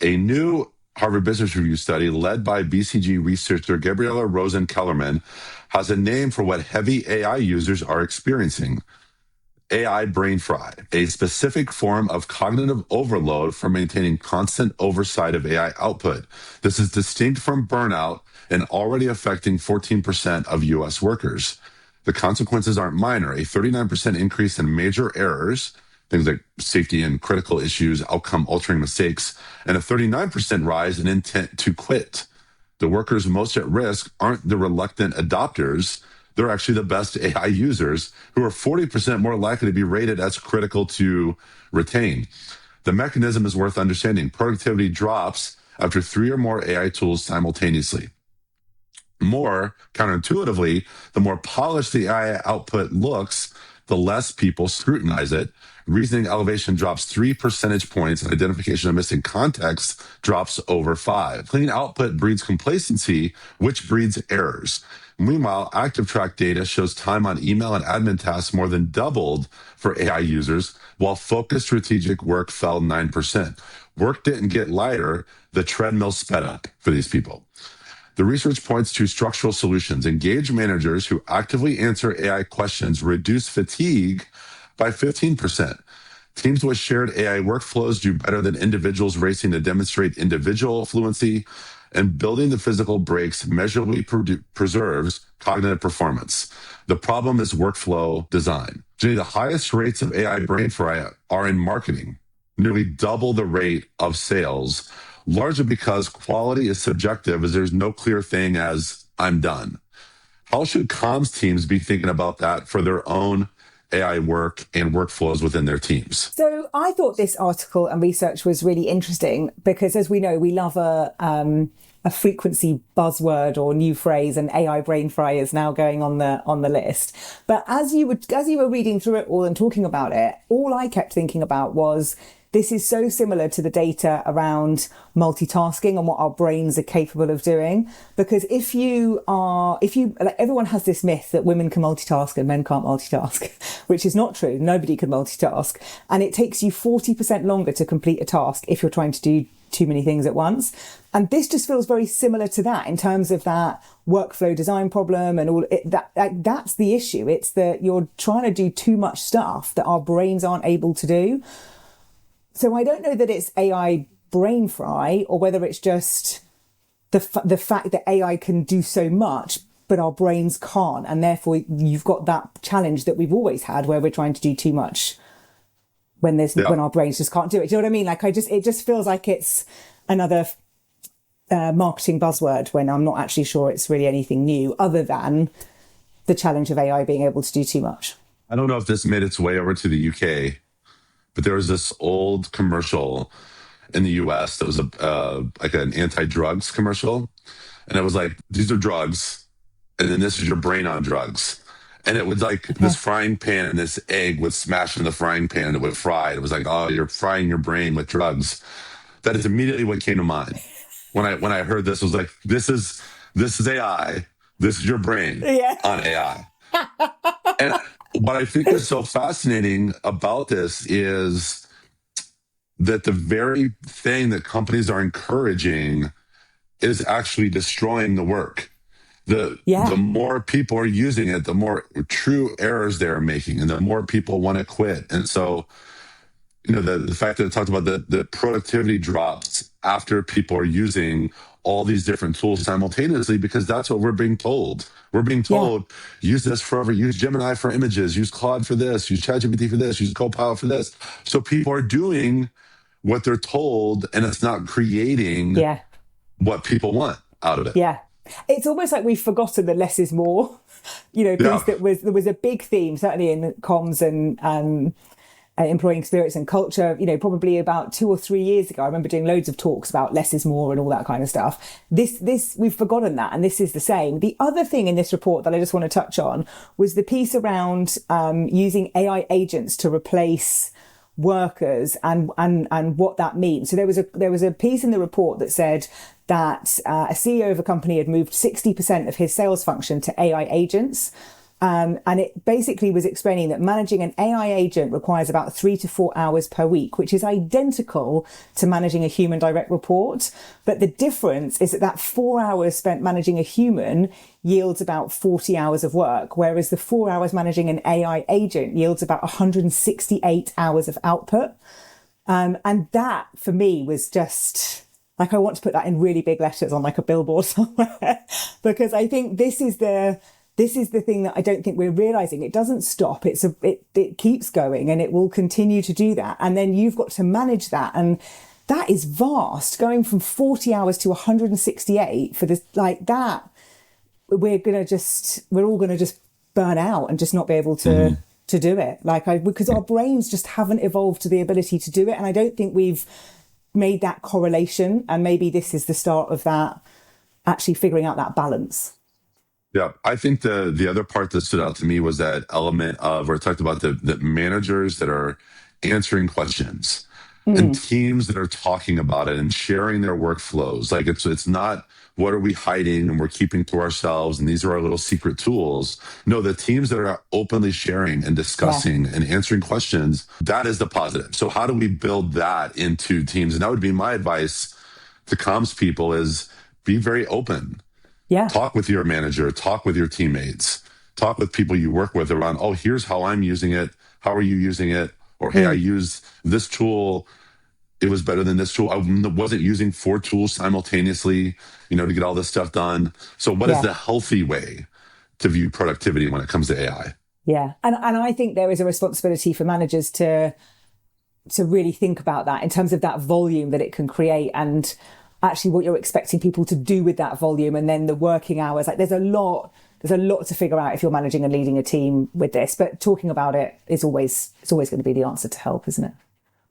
A new Harvard Business Review study led by BCG researcher Gabriela Rosen-Kellerman has a name for what heavy AI users are experiencing: AI brain fry, a specific form of cognitive overload from maintaining constant oversight of AI output. This is distinct from burnout and already affecting 14% of US workers. The consequences aren't minor: a 39% increase in major errors, things like safety and critical issues, outcome altering mistakes, and a 39% rise in intent to quit. The workers most at risk aren't the reluctant adopters. They're actually the best AI users, who are 40% more likely to be rated as critical to retain. The mechanism is worth understanding. Productivity drops after 3 or more AI tools simultaneously. More counterintuitively, the more polished the AI output looks, the less people scrutinize it. Reasoning elevation drops 3 percentage points, and identification of missing context drops over 5. Clean output breeds complacency, which breeds errors. Meanwhile, ActiveTrack data shows time on email and admin tasks more than doubled for AI users, while focused strategic work fell 9%. Work didn't get lighter, the treadmill sped up for these people. The research points to structural solutions. Engage managers who actively answer AI questions reduce fatigue by 15%. Teams with shared AI workflows do better than individuals racing to demonstrate individual fluency, and building the physical breaks measurably preserves cognitive performance. The problem is workflow design. Jenni, the highest rates of AI brain fry are in marketing, nearly double the rate of sales, largely because quality is subjective, as there's no clear thing as I'm done. How should comms teams be thinking about that for their own AI work and workflows within their teams? So I thought this article and research was really interesting because, as we know, we love a frequency buzzword or new phrase, and AI brain fry is now going on the list. But as you were reading through it all and talking about it, all I kept thinking about was, this is so similar to the data around multitasking and what our brains are capable of doing. Because everyone has this myth that women can multitask and men can't multitask, which is not true. Nobody can multitask. And it takes you 40% longer to complete a task if you're trying to do too many things at once. And this just feels very similar to that in terms of that workflow design problem and all that's the issue. It's that you're trying to do too much stuff that our brains aren't able to do. So I don't know that it's AI brain fry or whether it's just the fact that AI can do so much, but our brains can't. And therefore you've got that challenge that we've always had where we're trying to do too much when our brains just can't do it. Do you know what I mean? Like it just feels like it's another marketing buzzword when I'm not actually sure it's really anything new other than the challenge of AI being able to do too much. I don't know if this made its way over to the UK, but there was this old commercial in the US that was like an AntiDrugs commercial. And it was like, these are drugs, and then this is your brain on drugs. And it was like this frying pan and this egg would smash in the frying pan and it would fry. It was like, oh, you're frying your brain with drugs. That is immediately what came to mind. When I heard this, I was like, this is AI. This is your brain on AI. And what I think is so fascinating about this is that the very thing that companies are encouraging is actually destroying the work. The more people are using it, the more true errors they're making, and the more people want to quit. And so, the fact that it talked about the productivity drops after people are using all these different tools simultaneously, because that's what we're being told. We're being told, use this forever, use Gemini for images, use Claude for this, use ChatGPT for this, use Copilot for this. So people are doing what they're told, and it's not creating what people want out of it. Yeah. It's almost like we've forgotten that less is more. There was a big theme, certainly in comms and employee experience and culture, probably about 2 or 3 years ago. I remember doing loads of talks about less is more and all that kind of stuff. This we've forgotten that, and this is the same. The other thing in this report that I just want to touch on was the piece around using AI agents to replace workers and what that means. So there was a piece in the report that said that a CEO of a company had moved 60% of his sales function to AI agents. And it basically was explaining that managing an AI agent requires about 3 to 4 hours per week, which is identical to managing a human direct report. But the difference is that 4 hours spent managing a human yields about 40 hours of work, whereas the 4 hours managing an AI agent yields about 168 hours of output. And that for me was just like, I want to put that in really big letters on like a billboard somewhere, because I think this is the thing that I don't think we're realizing. It doesn't stop. It keeps going, and it will continue to do that. And then you've got to manage that. And that is vast, going from 40 hours to 168 for this, like that. We're all going to just burn out and just not be able to do it. Because our brains just haven't evolved to the ability to do it. And I don't think we've made that correlation. And maybe this is the start of that, actually figuring out that balance. Yeah, I think the other part that stood out to me was that element of where I talked about the managers that are answering questions and teams that are talking about it and sharing their workflows. Like it's not what are we hiding and we're keeping to ourselves and these are our little secret tools. No, the teams that are openly sharing and discussing and answering questions, that is the positive. So how do we build that into teams? And that would be my advice to comms people is be very open. Yeah. Talk with your manager, talk with your teammates, talk with people you work with around, oh, here's how I'm using it. How are you using it? Or, hey, I use this tool. It was better than this tool. I wasn't using 4 tools simultaneously, to get all this stuff done. So what is the healthy way to view productivity when it comes to AI? Yeah. And I think there is a responsibility for managers to really think about that in terms of that volume that it can create and actually what you're expecting people to do with that volume, and then the working hours. Like there's a lot to figure out if you're managing and leading a team with this, but talking about it is always going to be the answer to help, isn't it?